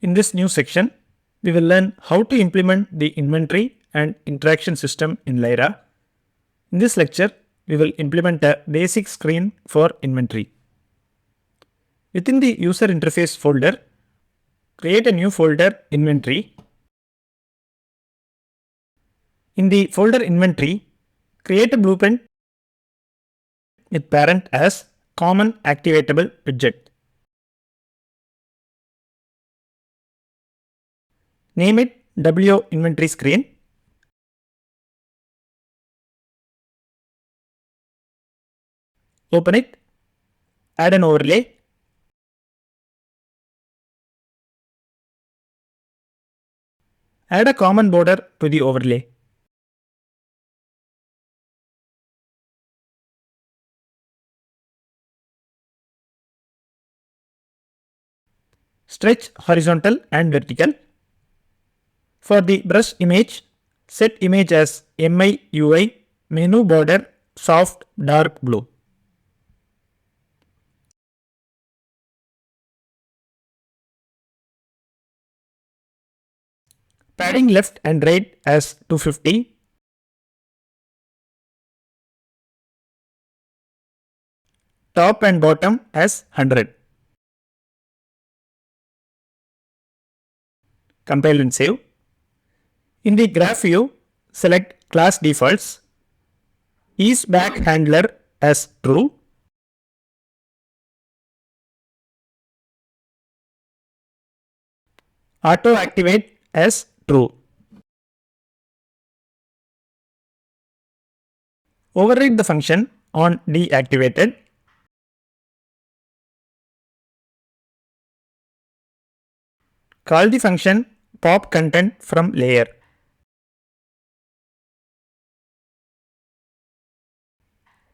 In this new section, we will learn how to implement the inventory and interaction system in Lyra. In this lecture, we will implement a basic screen for inventory. Within the user interface folder, create a new folder inventory. In the folder inventory, create a blueprint with parent as common activatable widget. Name it W inventory screen. Open it, add an overlay. Add a common border to the overlay. Stretch horizontal and vertical. For the brush image, set image as MIUI, menu border soft dark blue. Padding left and right as 250. Top and bottom as 100. Compile and save. In the graph view, select class defaults. Is back handler as true. Auto activate as true. Override the function on deactivated. Call the function pop content from layer.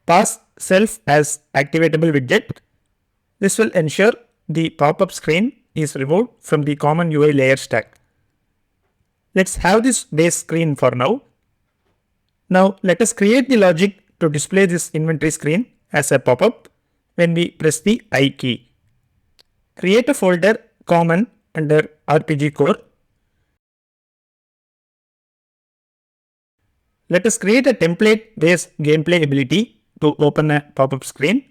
Pass self as activatable widget. This will ensure the pop-up screen is removed from the common UI layer stack. Let's have this base screen for now. Now let us create the logic to display this inventory screen as a pop-up when we press the I key. Create a folder common under RPG core. Let us create a template-based gameplay ability to open a pop-up screen.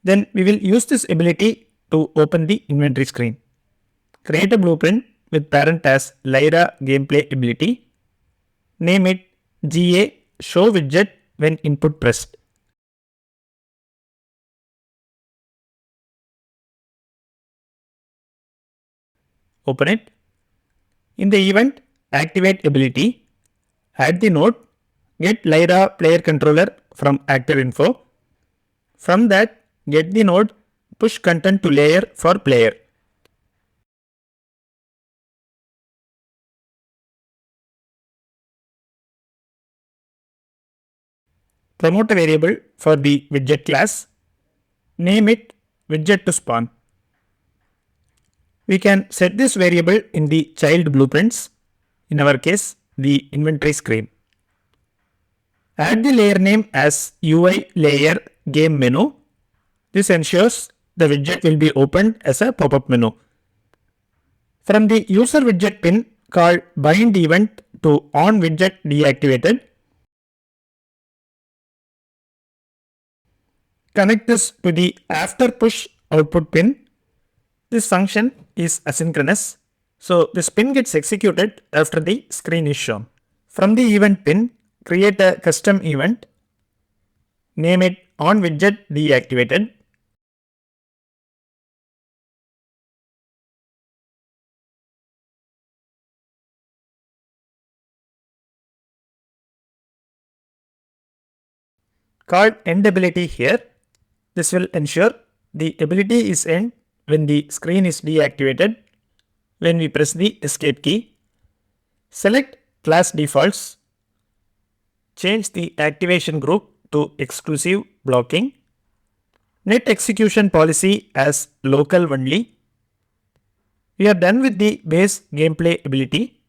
Then we will use this ability to open the inventory screen. Create a blueprint with parent as Lyra gameplay ability. Name it GA show widget when input pressed. Open it. In the event, activate ability. Add the node. Get Lyra player controller from actor info. From that, get the node push content to layer for player. Promote a variable for the widget class. Name it widget to spawn. We can set this variable in the child blueprints, in our case the inventory screen. Add the layer name as UI layer game menu. This ensures the widget will be opened as a pop-up menu. From the user widget pin, call bind event to on widget deactivated. Connect this to the after push output pin. This function is asynchronous, so this pin gets executed after the screen is shown. From the event pin, create a custom event. Name it on widget deactivated. Call end ability here. This will ensure the ability is end when the screen is deactivated when we press the escape key. Select class defaults. Change the activation group to exclusive blocking. Net execution policy as local only. We are done with the base gameplay ability.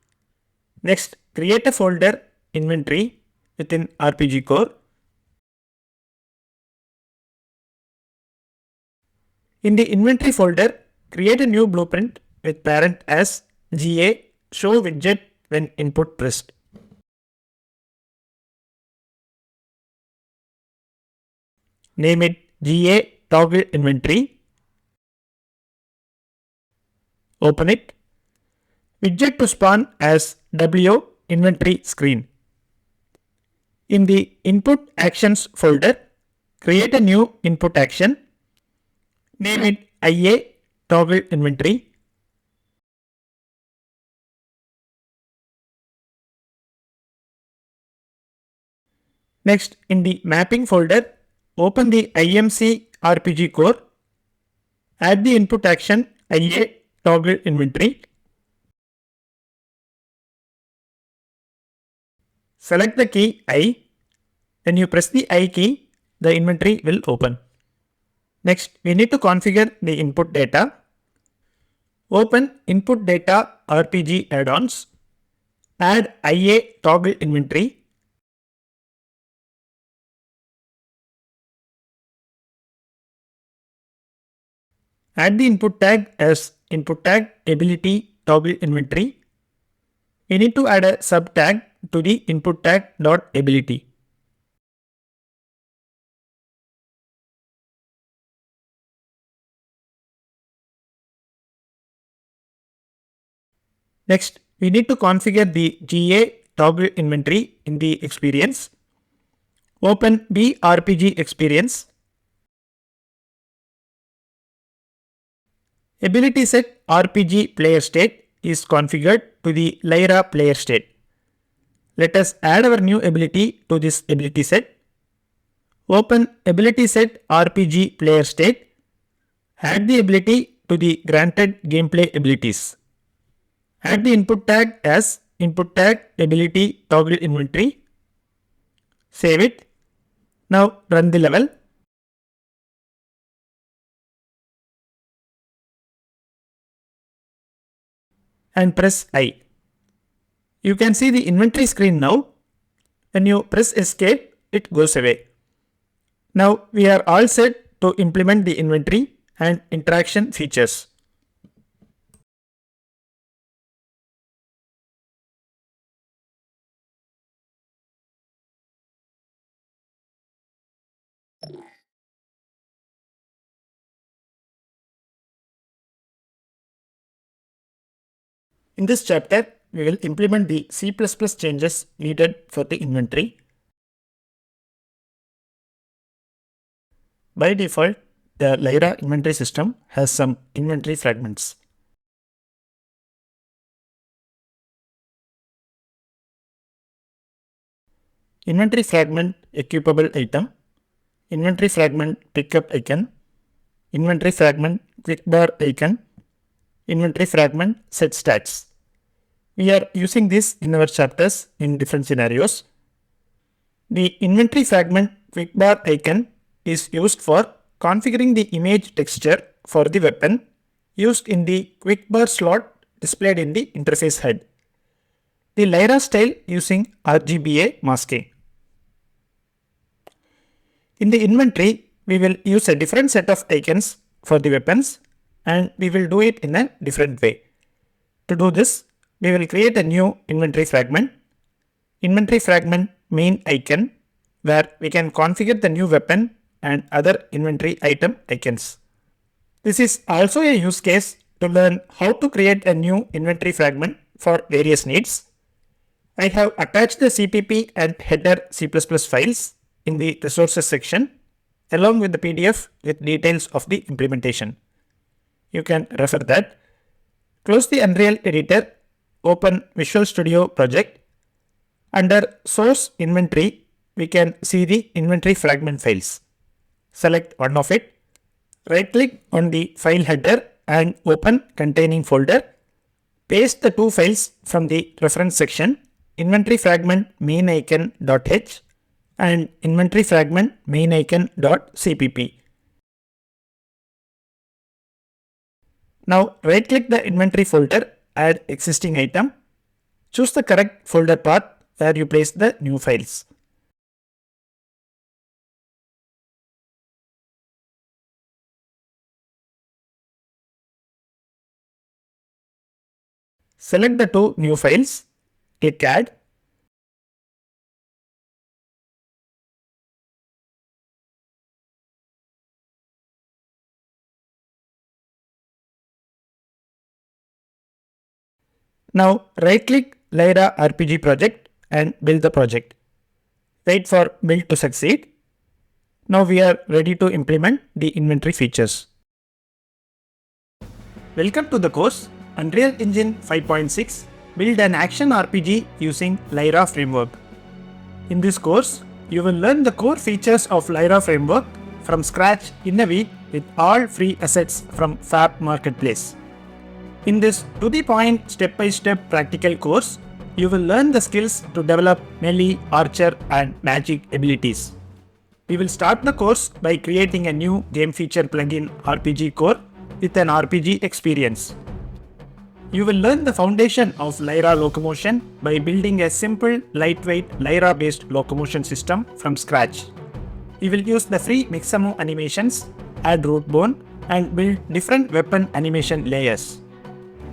Next, create a folder inventory within RPG core. In the inventory folder, create a new blueprint with parent as GA show widget when input pressed. Name it GA toggle inventory. Open it. Widget to spawn as W inventory screen. In the input actions folder, create a new input action. Name it IA toggle inventory. Next, in the mapping folder, open the IMC RPG core. Add the input action IA toggle inventory. Select the key I. When you press the I key, the inventory will open. Next, we need to configure the input data. Open Input Data RPG add-ons. Add IA toggle inventory. Add the input tag as input tag ability toggle inventory. We need to add a sub tag to the input tag dot ability. Next, we need to configure the GA toggle inventory in the experience. Open BRPG experience. Ability set RPG player state is configured to the Lyra player state. Let us add our new ability to this ability set. Open ability set RPG player state. Add the ability to the granted gameplay abilities. Add the input tag as input tag ability toggle inventory. Save it. Now run the level. And press I. You can see the inventory screen now. When you press escape, it goes away. Now we are all set to implement the inventory and interaction features. In this chapter, we will implement the C++ changes needed for the inventory. By default, the Lyra inventory system has some inventory fragments. Inventory fragment equipable item, inventory fragment pickup icon, inventory fragment quick bar icon, inventory fragment set stats. We are using this in our chapters in different scenarios. The inventory fragment quick bar icon is used for configuring the image texture for the weapon used in the quick bar slot displayed in the interface HUD. The Lyra style using RGBA masking. In the inventory, we will use a different set of icons for the weapons and we will do it in a different way. To do this, we will create a new inventory fragment main icon, where we can configure the new weapon and other inventory item icons. This is also a use case to learn how to create a new inventory fragment for various needs. I have attached the CPP and header C++ files in the resources section along with the PDF with details of the implementation. You can refer that. Close the Unreal Editor, open Visual Studio project. Under Source Inventory, we can see the inventory fragment files. Select one of it. Right click on the file header and open containing folder. Paste the two files from the reference section, inventory fragment main icon.h and inventory fragment main icon.cpp. Now right click the inventory folder, add existing item. Choose the correct folder path where you place the new files. Select the two new files, click Add. Now right-click Lyra RPG project and build the project. Wait for build to succeed. Now we are ready to implement the inventory features. Welcome to the course Unreal Engine 5.6 Build an Action RPG using Lyra Framework. In this course, you will learn the core features of Lyra Framework from scratch in a week with all free assets from Fab Marketplace. In this to-the-point step-by-step practical course, you will learn the skills to develop melee, archer and magic abilities. We will start the course by creating a new game feature plugin RPG Core with an RPG experience. You will learn the foundation of Lyra locomotion by building a simple, lightweight Lyra-based locomotion system from scratch. We will use the free Mixamo animations, add root bone, and build different weapon animation layers.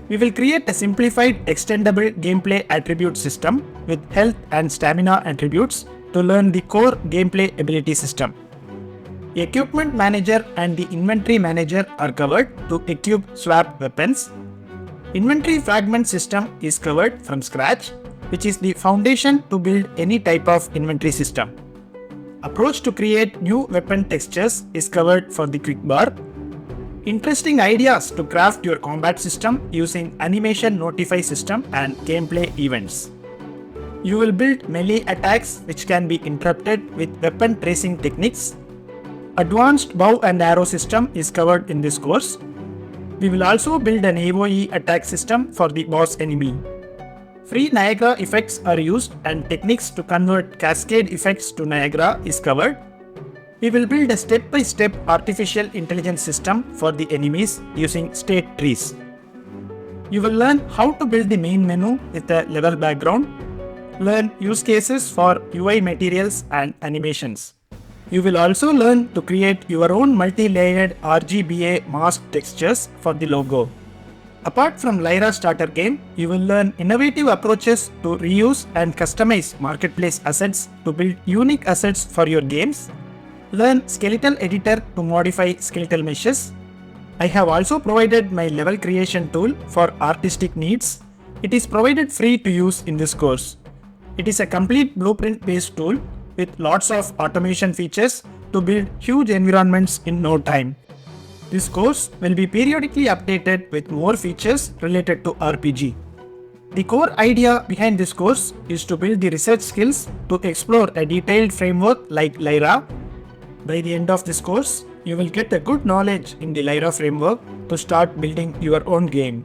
We will create a simplified extendable gameplay attribute system with health and stamina attributes to learn the core gameplay ability system. Equipment Manager and the Inventory Manager are covered to equip swap weapons. Inventory Fragment system is covered from scratch, which is the foundation to build any type of inventory system. Approach to create new weapon textures is covered for the quick bar. Interesting ideas to craft your combat system using animation notify system and gameplay events. You will build melee attacks which can be interrupted with weapon tracing techniques. Advanced bow and arrow system is covered in this course. We will also build an AoE attack system for the boss enemy. Free Niagara effects are used and techniques to convert cascade effects to Niagara is covered. We will build a step-by-step artificial intelligence system for the enemies using state trees. You will learn how to build the main menu with a level background, learn use cases for UI materials and animations. You will also learn to create your own multi-layered RGBA mask textures for the logo. Apart from Lyra starter game, you will learn innovative approaches to reuse and customize marketplace assets to build unique assets for your games. Learn Skeletal Editor to modify skeletal meshes. I have also provided my level creation tool for artistic needs. It is provided free to use in this course. It is a complete blueprint based tool with lots of automation features to build huge environments in no time. This course will be periodically updated with more features related to RPG. The core idea behind this course is to build the research skills to explore a detailed framework like Lyra. By the end of this course, you will get a good knowledge in the Lyra framework to start building your own game.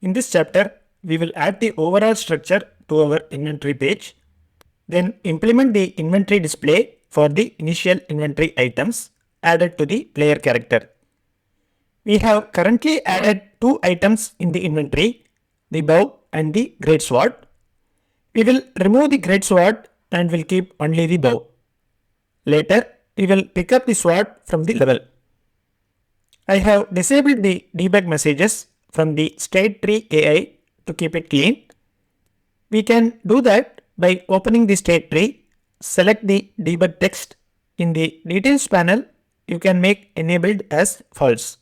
In this chapter, we will add the overall structure to our inventory page, then implement the inventory display for the initial inventory items added to the player character. We have currently added two items in the inventory, the bow and the greatsword. We will remove the greatsword and will keep only the bow. Later, we will pick up the sword from the level. I have disabled the debug messages from the state tree AI to keep it clean. We can do that by opening the state tree, select the debug text. In the details panel, you can make enabled as false.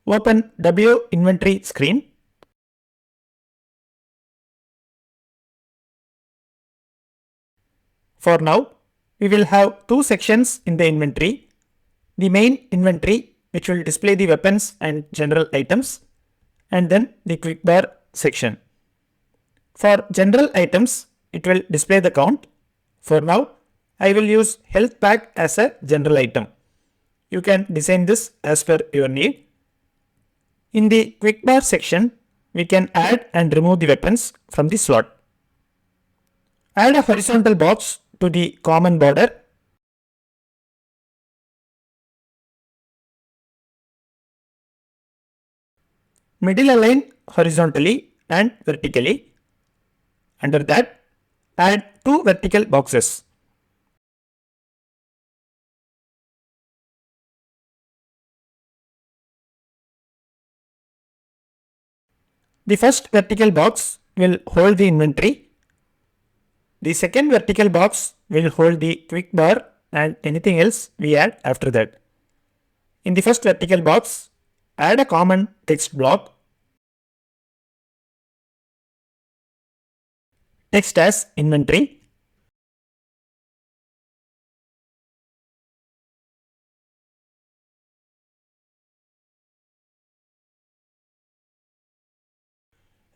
Open W inventory screen. For now, we will have two sections in the inventory. The main inventory, which will display the weapons and general items, and then the quick bar section. For general items, it will display the count. For now, I will use health pack as a general item. You can design this as per your need. In the quick bar section, we can add and remove the weapons from the slot. Add a horizontal box to the common border. Middle align horizontally and vertically. Under that, add two vertical boxes. The first vertical box will hold the inventory. The second vertical box will hold the quick bar and anything else we add after that. In the first vertical box, add a common text block. Text as inventory.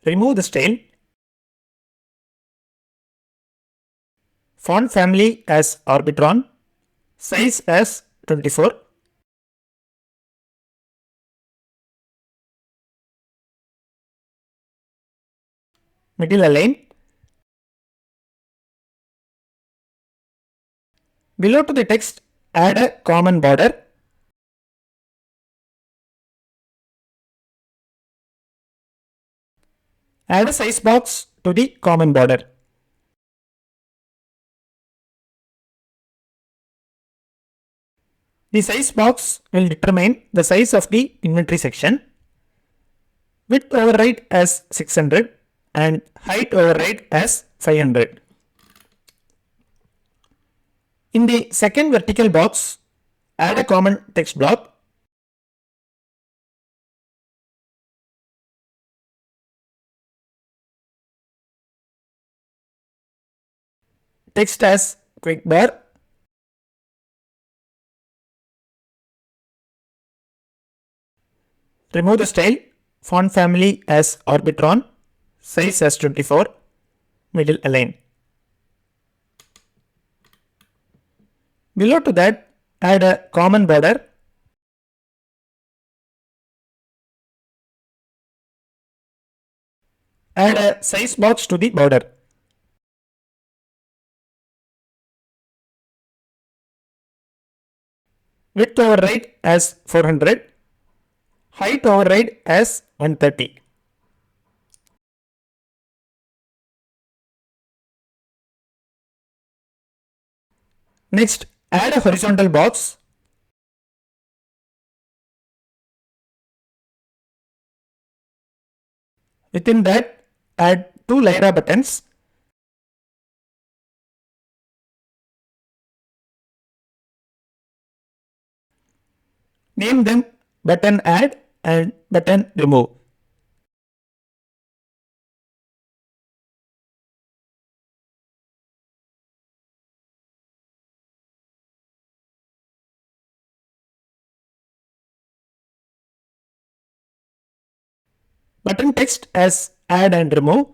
Remove the style. Font family as Arbitron. Size as 24. Middle align. Below to the text, add a common border. Add a size box to the common border. The size box will determine the size of the inventory section. Width override as 600 and height override as 500. In the second vertical box, add a common text block. Text as quick bar. Remove the style. Font family as Arbitron. Size as 24. Middle align. Below to that, add a common border. Add a size box to the border. Width override as 400. Height override as 130. Next, add a horizontal box. Within that, add two Lyra buttons. Name them button add and button remove. Button text as add and remove.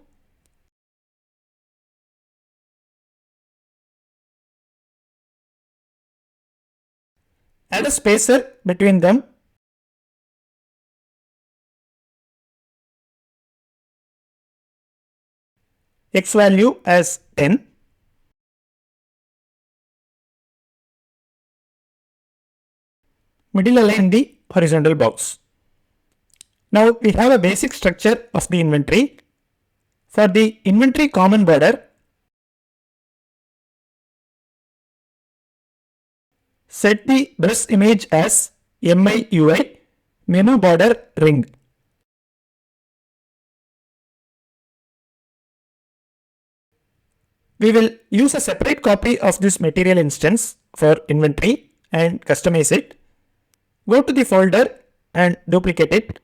Add a spacer between them. X value as 10. Middle align the horizontal box. Now we have a basic structure of the inventory. For the inventory common border, set the brush image as MIUI menu border ring. We will use a separate copy of this material instance for inventory and customize it. Go to the folder and duplicate it.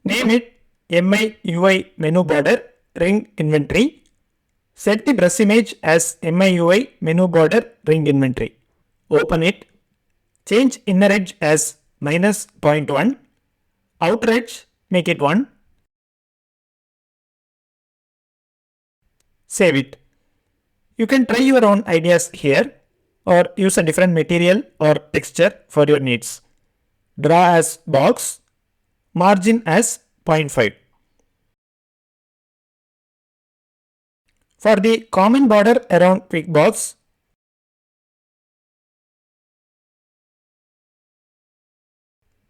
Name it MIUI menu border ring inventory. Set the brush image as MIUI menu border ring inventory. Open it. Change inner edge as -0.1. Outer edge make it 1. Save it. You can try your own ideas here or use a different material or texture for your needs. Draw as box, margin as 0.5. For the common border around quick box,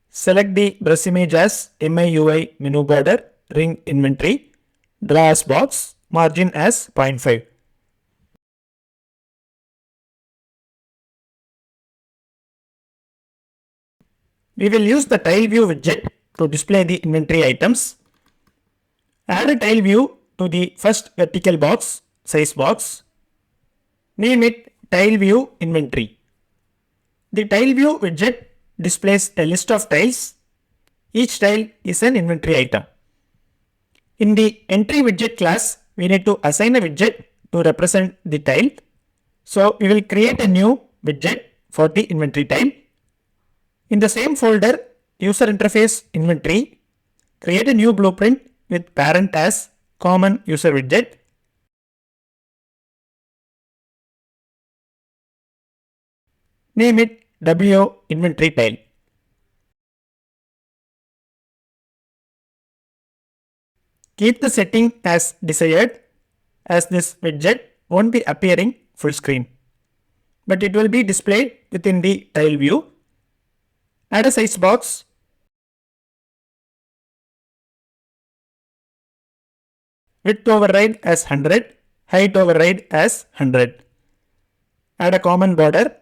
select the brush image as MIUI menu border ring inventory, draw as box, margin as 0.5. We will use the tile view widget to display the inventory items. Add a tile view to the first vertical box, size box. Name it Tile View Inventory. The tile view widget displays a list of tiles. Each tile is an inventory item. In the entry widget class, we need to assign a widget to represent the tile. So we will create a new widget for the inventory tile. In the same folder, user interface inventory, create a new blueprint with parent as common user widget. Name it WO inventory tile. Keep the setting as desired, as this widget won't be appearing full screen, but it will be displayed within the tile view. Add a size box. Width override as 100, height override as 100. Add a common border.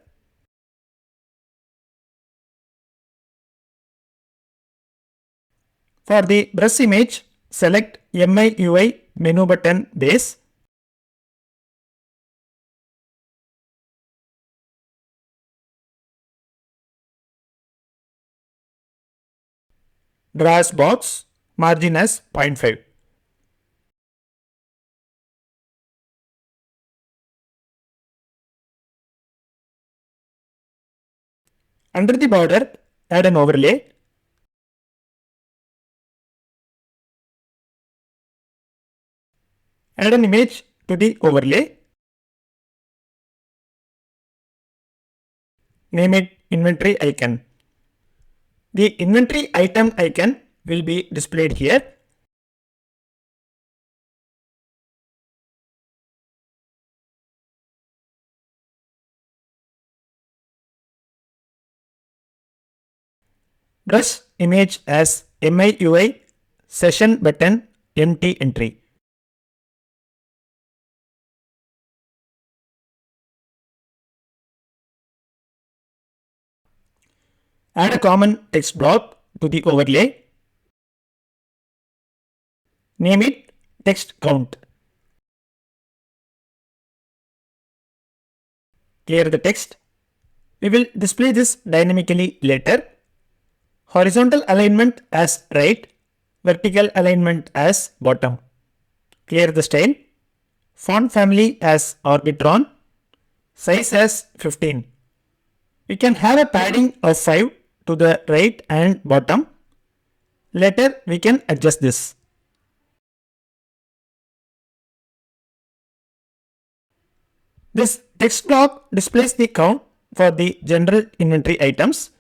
For the brush image, select MIUI menu button base. Draw as box, margin as 0.5. Under the border, add an overlay. Add an image to the overlay. Name it inventory icon. The inventory item icon will be displayed here. Brush image as MIUI session button empty entry. Add a common text block to the overlay. Name it text count. Clear the text. We will display this dynamically later. Horizontal alignment as right, vertical alignment as bottom. Clear the style. Font family as Arbitron. Size as 15. We can have a padding of 5 to the right and bottom. Later we can adjust this. This text block displays the count for the general inventory items.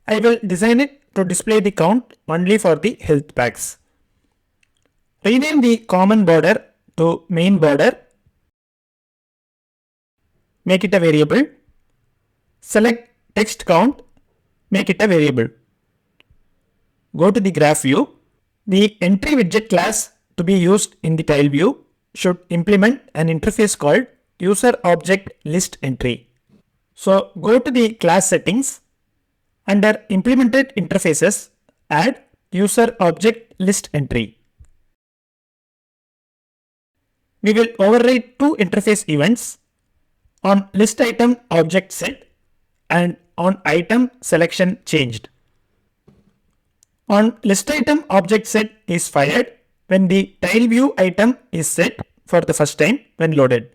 I will design it to display the count only for the health packs. Rename the common border to main border. Make it a variable. Select text count. Make it a variable. Go to the graph view. The entry widget class to be used in the tile view should implement an interface called user object list entry. So go to the class settings. Under implemented interfaces, add user object list entry. We will override two interface events on list item object set and on item selection changed. On list item object set is fired when the tile view item is set for the first time when loaded.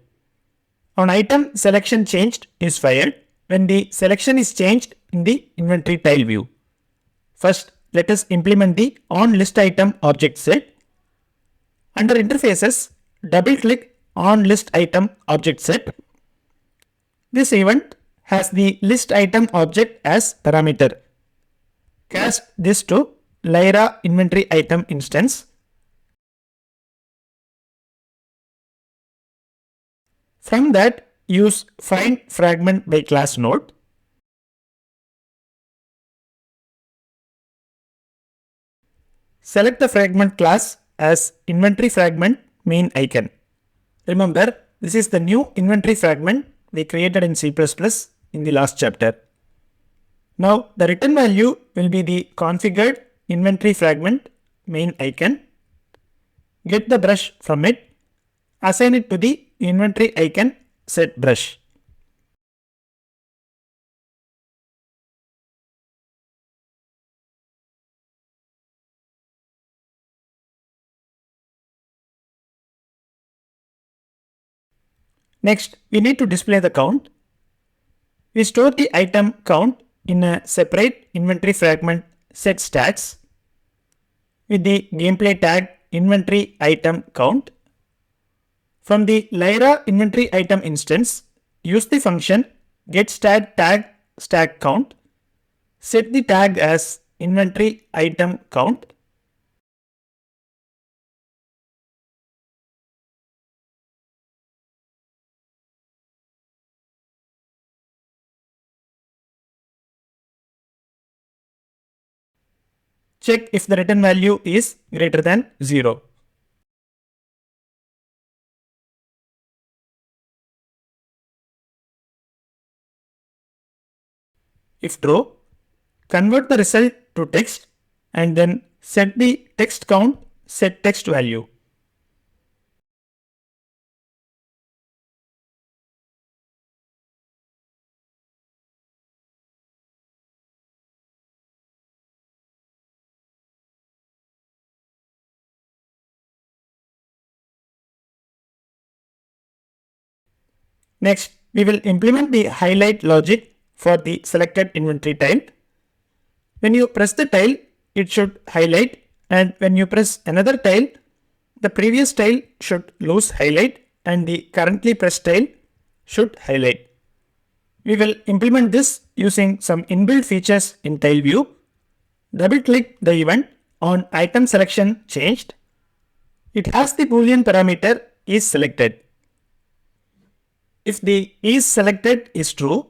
On item selection changed is fired when the selection is changed in the inventory tile view. First, let us implement the on list item object set. Under interfaces, double click on list item object set. This event has the list item object as parameter. Cast this to Lyra inventory item instance. From that, use find fragment by class node. Select the fragment class as inventory fragment main icon. Remember, this is the new inventory fragment we created in C++ in the last chapter. Now the return value will be the configured inventory fragment main icon. Get the brush from it, assign it to the inventory icon set brush. Next, we need to display the count. We store the item count in a separate inventory fragment set stats with the gameplay tag inventory item count. From the Lyra inventory item instance, use the function getStat tag stack count. Set the tag as inventory item count. Check if the return value is greater than 0. If true, convert the result to text and then set the text count set text value. Next, we will implement the highlight logic for the selected inventory tile. When you press the tile, it should highlight, and when you press another tile, the previous tile should lose highlight and the currently pressed tile should highlight. We will implement this using some inbuilt features in tile view. Double click the event on item selection changed. It has the boolean parameter is selected. If the is selected is true,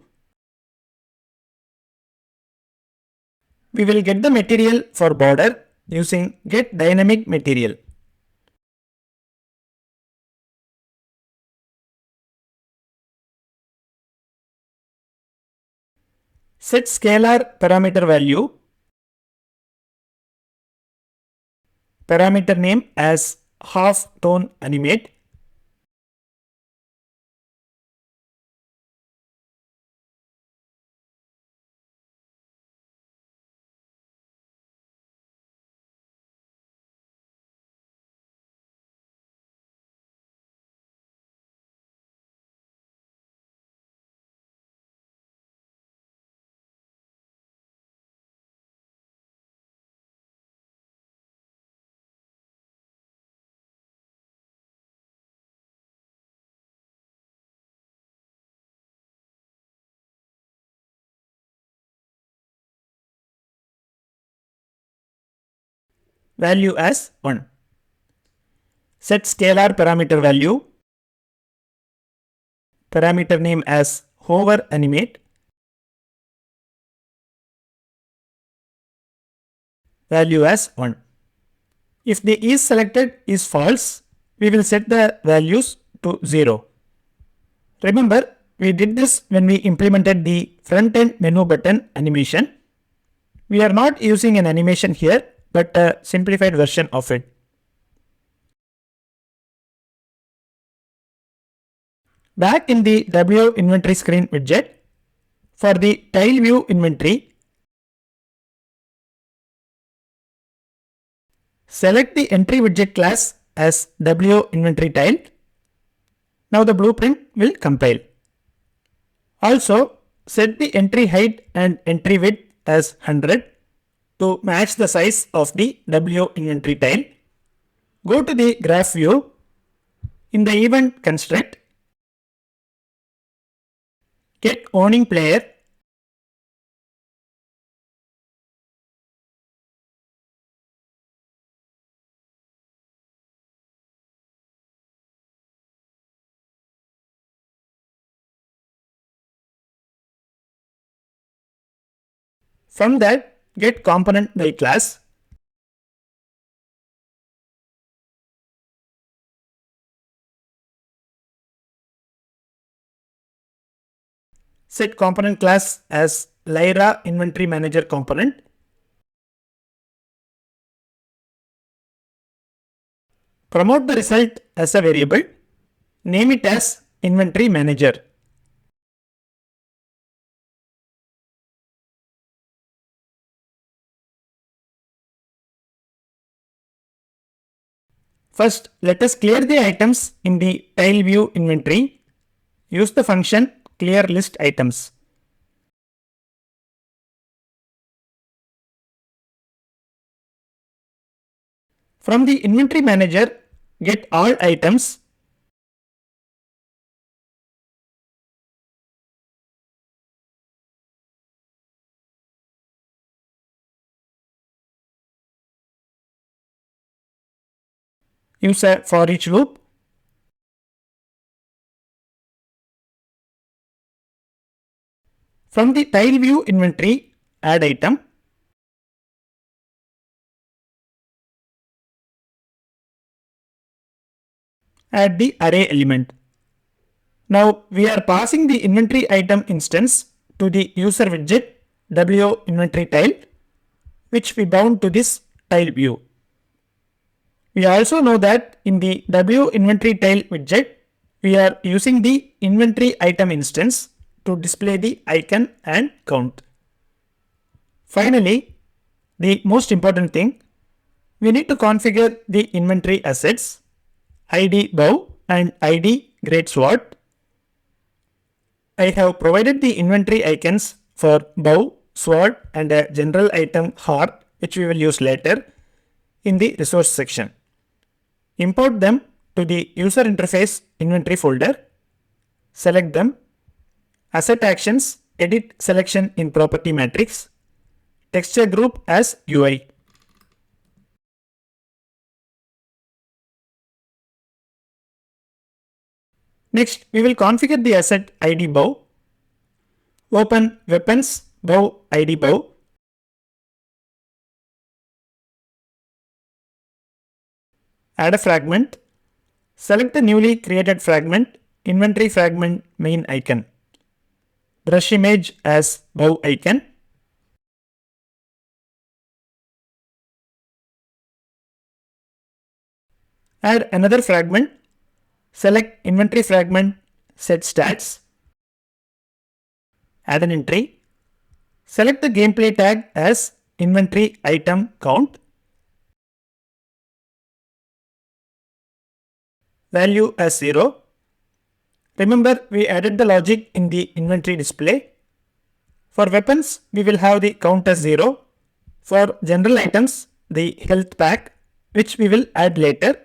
we will get the material for border using get dynamic material. Set scalar parameter value, parameter name as half tone animate. Value as 1. Set scalar parameter value, parameter name as hover animate. Value as 1. If the is selected is false, we will set the values to 0. Remember, we did this when we implemented the front end menu button animation. We are not using an animation here, but a simplified version of it. Back in the W inventory screen widget, for the tile view inventory, select the entry widget class as W inventory tile. Now the blueprint will compile. Also, set the entry height and entry width as 100 to match the size of the W inventory tile. Go to the graph view. In the event construct, get owning player. From that, get component by class. Set component class as Lyra Inventory Manager component. Promote the result as a variable. Name it as Inventory Manager. First, let us clear the items in the tile view inventory. Use the function clear list items. From the inventory manager, get all items. Use a for each loop. From the tile view inventory, add item. Add the array element. Now we are passing the inventory item instance to the user widget WO inventory tile, which we bound to this tile view. We also know that in the WO inventory tile widget, we are using the inventory item instance to display the icon and count. Finally, the most important thing, we need to configure the inventory assets ID bow and ID great sword. I have provided the inventory icons for bow, sword and a general item heart, which we will use later, in the resource section. Import them to the user interface inventory folder. Select them. Asset actions, edit selection in property matrix. Texture group as UI. Next, we will configure the asset ID bow. Open weapons bow ID bow. Add a fragment. Select the newly created fragment, inventory fragment main icon. Brush image as bow icon. Add another fragment. Select inventory fragment, set stats. Add an entry. Select the gameplay tag as inventory item count. Value as 0. Remember, we added the logic in the inventory display. For weapons, we will have the count as 0. For general items, the health pack, which we will add later,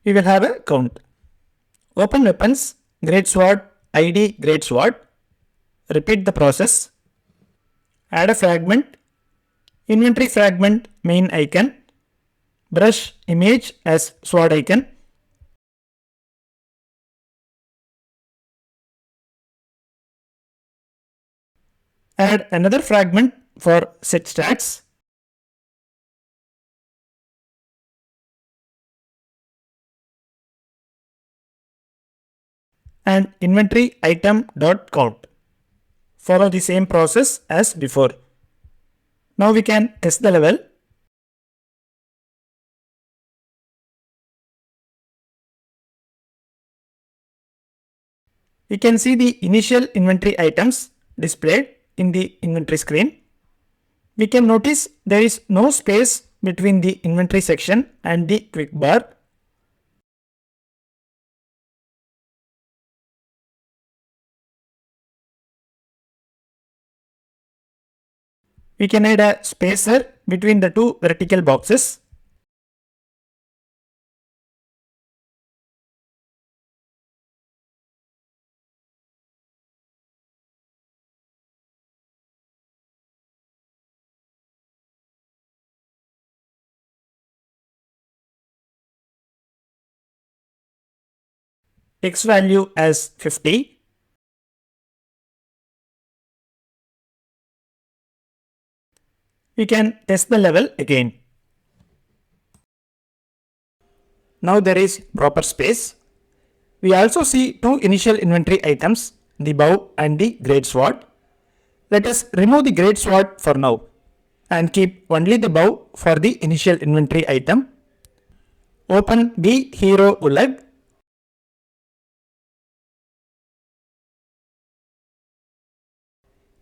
we will have a count. Open weapons, great sword, ID great sword. Repeat the process. Add a fragment, inventory fragment main icon. Brush image as sword icon. Add another fragment for set stats. And inventory item dot count. Follow the same process as before. Now we can test the level. We can see the initial inventory items displayed in the inventory screen. We can notice there is no space between the inventory section and the quick bar. We can add a spacer between the two vertical boxes. X value as 50. We can test the level again. Now there is proper space. We also see two initial inventory items, the bow and the great sword. Let us remove the grade sword for now and keep only the bow for the initial inventory item. Open the hero ULAG.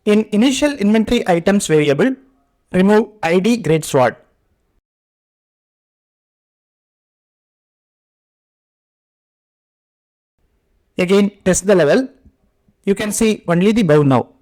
In initial inventory items variable, remove ID grade sword. Again test the level. You can see only the bow now.